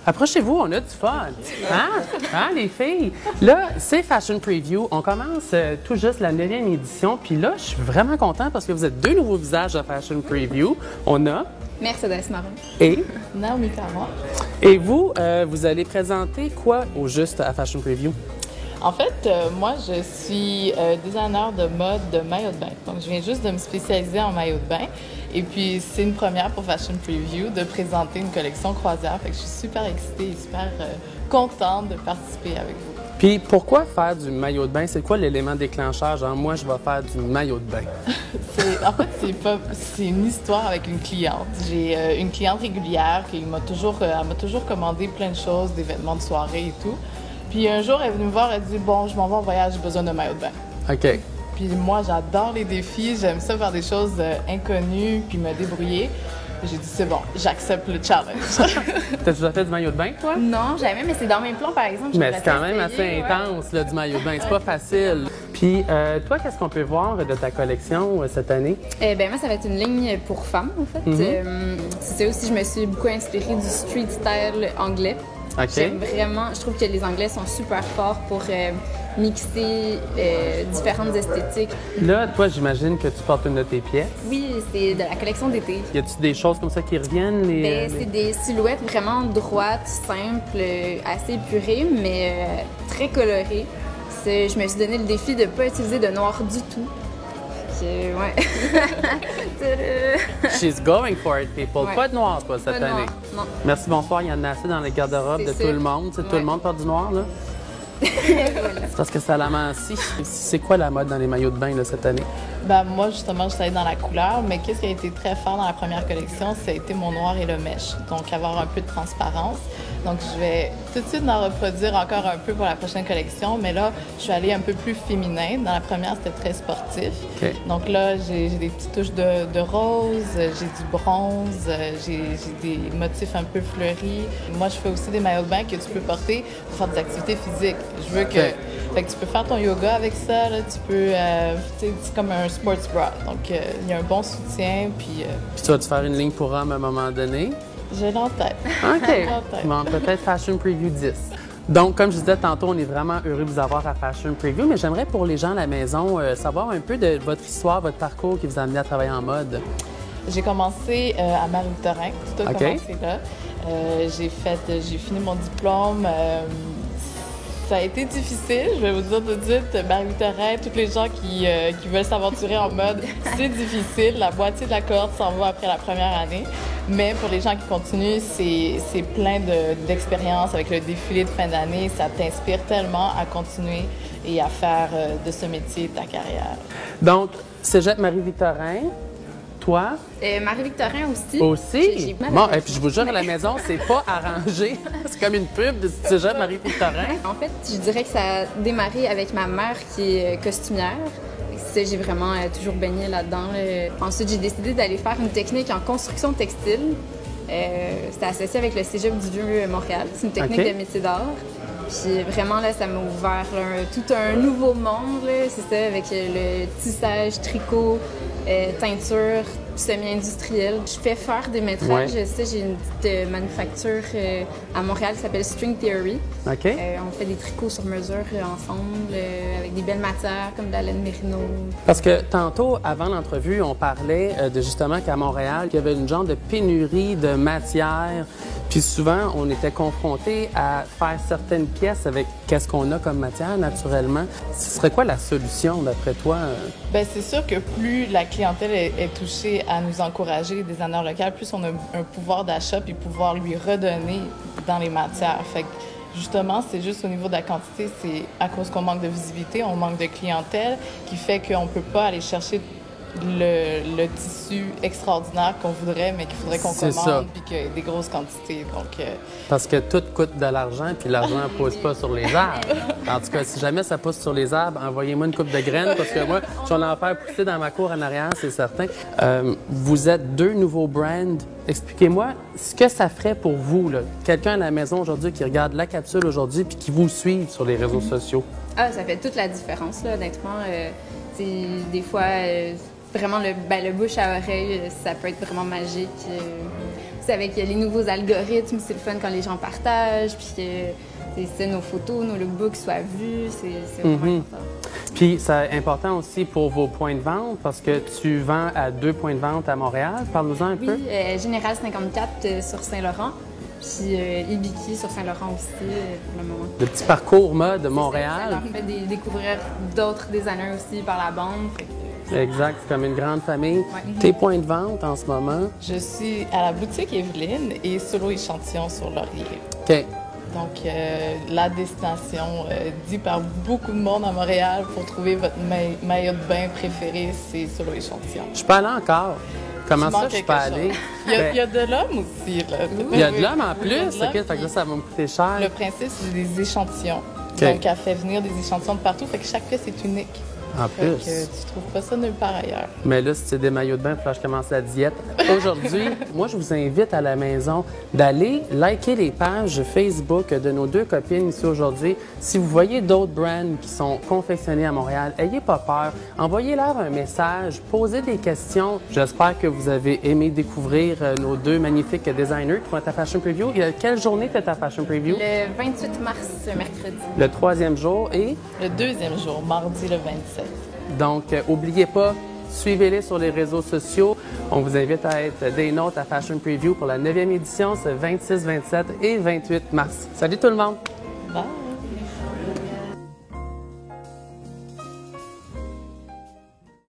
Approchez-vous, on a du fun. Hein? Hein, les filles? Là, c'est Fashion Preview. On commence tout juste la 9e édition. Puis là, je suis vraiment content parce que vous êtes deux nouveaux visages à Fashion Preview. On a... Mercedes Marron. Et... Naomi Caron. Et vous, vous allez présenter quoi au juste à Fashion Preview? En fait, moi, je suis designer de mode de maillot de bain. Donc, je viens juste de me spécialiser en maillot de bain. Et puis, c'est une première pour Fashion Preview de présenter une collection croisière. Fait que je suis super excitée et super contente de participer avec vous. Puis, pourquoi faire du maillot de bain? C'est quoi l'élément déclencheur? Genre, moi, je vais faire du maillot de bain. En fait, c'est une histoire avec une cliente. J'ai une cliente régulière qui m'a toujours commandé plein de choses, des vêtements de soirée et tout. Puis un jour, elle est venue me voir, elle dit « Bon, je m'en vais en voyage, j'ai besoin de maillot de bain. » OK. Puis moi, j'adore les défis, j'aime ça faire des choses inconnues, puis me débrouiller. J'ai dit « C'est bon, j'accepte le challenge. » T'as déjà fait du maillot de bain, toi? Non, jamais, mais c'est dans mes plans, par exemple. Mais c'est quand même assez intense, là, du maillot de bain. C'est pas facile. Puis, toi, qu'est-ce qu'on peut voir de ta collection cette année? Ben moi, ça va être une ligne pour femmes, en fait. C'est ça aussi, je me suis beaucoup inspirée du street style anglais. OK. J'aime vraiment, je trouve que les Anglais sont super forts pour mixer différentes esthétiques. Là, toi, j'imagine que tu portes une de tes pièces. Oui, c'est de la collection d'été. Y a-tu des choses comme ça qui reviennent? C'est des silhouettes vraiment droites, simples, assez épurées, mais très colorées. Je me suis donné le défi de ne pas utiliser de noir du tout. Ouais. She's going for it, people. Ouais. Pas de noir, toi, cette année. Non. Merci, bonsoir. Il y en a assez dans les garde-robes de tout le monde. Tout le monde porte du noir, là? C'est parce que ça l'amancie. C'est quoi la mode dans les maillots de bain là, cette année? Ben, moi, justement, je suis allée dans la couleur, mais qu'est-ce qui a été très fort dans la première collection, ça a été mon noir et le mèche. Donc, avoir un peu de transparence. Donc, je vais tout de suite en reproduire encore un peu pour la prochaine collection, mais là, je suis allée un peu plus féminin. Dans la première, c'était très sportif. Okay. Donc là, j'ai des petites touches de rose, j'ai du bronze, j'ai des motifs un peu fleuris. Moi, je fais aussi des maillots de bain que tu peux porter pour faire des activités physiques. Je veux que... Okay. Fait que tu peux faire ton yoga avec ça, là, tu peux... c'est comme un sports bra. Donc, il y a un bon soutien, puis... Puis tu vas-tu faire une ligne pour hommes à un moment donné? J'ai l'entête. OK. Bon, peut-être Fashion Preview 10. Donc, comme je disais tantôt, on est vraiment heureux de vous avoir à Fashion Preview, mais j'aimerais pour les gens à la maison savoir un peu de votre histoire, votre parcours qui vous a amené à travailler en mode. J'ai commencé à Marie-Victorin. Tout a commencé là. J'ai fini mon diplôme. Ça a été difficile, je vais vous dire tout de suite. Marie-Victorin, tous les gens qui veulent s'aventurer en mode, c'est difficile. La moitié de la cohorte s'en va après la première année. Mais pour les gens qui continuent, c'est plein d'expériences avec le défilé de fin d'année. Ça t'inspire tellement à continuer et à faire de ce métier ta carrière. Donc, Cégep Marie-Victorin. Toi? Marie-Victorin aussi. Aussi? Bon, et puis je vous jure, à la maison, c'est pas arrangé. C'est comme une pub de Cégep Marie-Victorin. En fait, je dirais que ça a démarré avec ma mère qui est costumière. J'ai vraiment toujours baigné là-dedans. Ensuite, j'ai décidé d'aller faire une technique en construction textile. C'était associé avec le Cégep du Vieux-Montréal. C'est une technique de métier d'art. Puis vraiment, là, ça m'a ouvert tout un nouveau monde. C'est ça, avec le tissage, tricot, teinture, semi-industrielle. Je fais faire des métrages. Ça, j'ai une petite manufacture à Montréal qui s'appelle String Theory. OK. On fait des tricots sur mesure ensemble, avec des belles matières comme de la laine mérino. Parce que tantôt, avant l'entrevue, on parlait de justement qu'à Montréal, il y avait une genre de pénurie de matières. Puis souvent, on était confronté à faire certaines pièces avec qu'est-ce qu'on a comme matière naturellement. Ce serait quoi la solution, d'après toi? Bien, c'est sûr que plus la clientèle est touchée à nous encourager, les designers locaux, plus on a un pouvoir d'achat puis pouvoir lui redonner dans les matières. Fait que justement, c'est juste au niveau de la quantité, c'est à cause qu'on manque de visibilité, on manque de clientèle, qui fait qu'on ne peut pas aller chercher le tissu extraordinaire qu'on voudrait, mais qu'il faudrait qu'on commande, puis qu'il y ait des grosses quantités. Donc, parce que tout coûte de l'argent, puis l'argent ne pousse pas sur les arbres. En tout cas, si jamais ça pousse sur les arbres, envoyez-moi une coupe de graines, parce que moi, je vais en faire pousser dans ma cour en arrière, c'est certain. Vous êtes deux nouveaux brands. Expliquez-moi ce que ça ferait pour vous, quelqu'un à la maison aujourd'hui qui regarde la capsule aujourd'hui, puis qui vous suit sur les réseaux sociaux. Ah, ça fait toute la différence, là, honnêtement. Des fois... Vraiment, le bouche à oreille, ça peut être vraiment magique. c'est avec les nouveaux algorithmes, c'est le fun quand les gens partagent, puis que nos photos, nos lookbooks soient vus, c'est vraiment important. Puis c'est important aussi pour vos points de vente parce que tu vends à 2 points de vente à Montréal. Parle-nous-en un peu. Oui, Général 54 sur Saint-Laurent, puis Ibiki sur Saint-Laurent aussi pour le moment. Le petit parcours mode de Montréal. Ça leur fait découvrir d'autres designers aussi par la bande. Exact, c'est comme une grande famille. Ouais. Tes points de vente en ce moment? Je suis à la boutique Evelyne et Solo Échantillon sur Laurier. OK. Donc, la destination dit par beaucoup de monde à Montréal pour trouver votre maillot de bain préféré, c'est Solo Échantillon. Je suis pas allée encore. Comment ça, je suis pas allée? Il y a de l'homme aussi. Là. Il y a de l'homme en plus? OK, fait que ça va me coûter cher. Le principe, c'est des échantillons. Okay. Donc, elle fait venir des échantillons de partout, fait que chaque pièce est unique. En plus. Que tu trouves pas ça nulle part ailleurs. Mais là, si c'est des maillots de bain, il faut que je commence la diète. Aujourd'hui, moi, je vous invite à la maison d'aller liker les pages Facebook de nos 2 copines ici aujourd'hui. Si vous voyez d'autres brands qui sont confectionnés à Montréal, ayez pas peur. Envoyez-leur un message, posez des questions. J'espère que vous avez aimé découvrir nos 2 magnifiques designers qui vont être à Fashion Preview. Quelle journée tu es à Fashion Preview? Le 28 mars, mercredi. Le 3e jour et? Le 2e jour, mardi le 27. Donc, n'oubliez pas, suivez-les sur les réseaux sociaux. On vous invite à être des nôtres à Fashion Preview pour la 9e édition, ce 26, 27 et 28 mars. Salut tout le monde! Bye!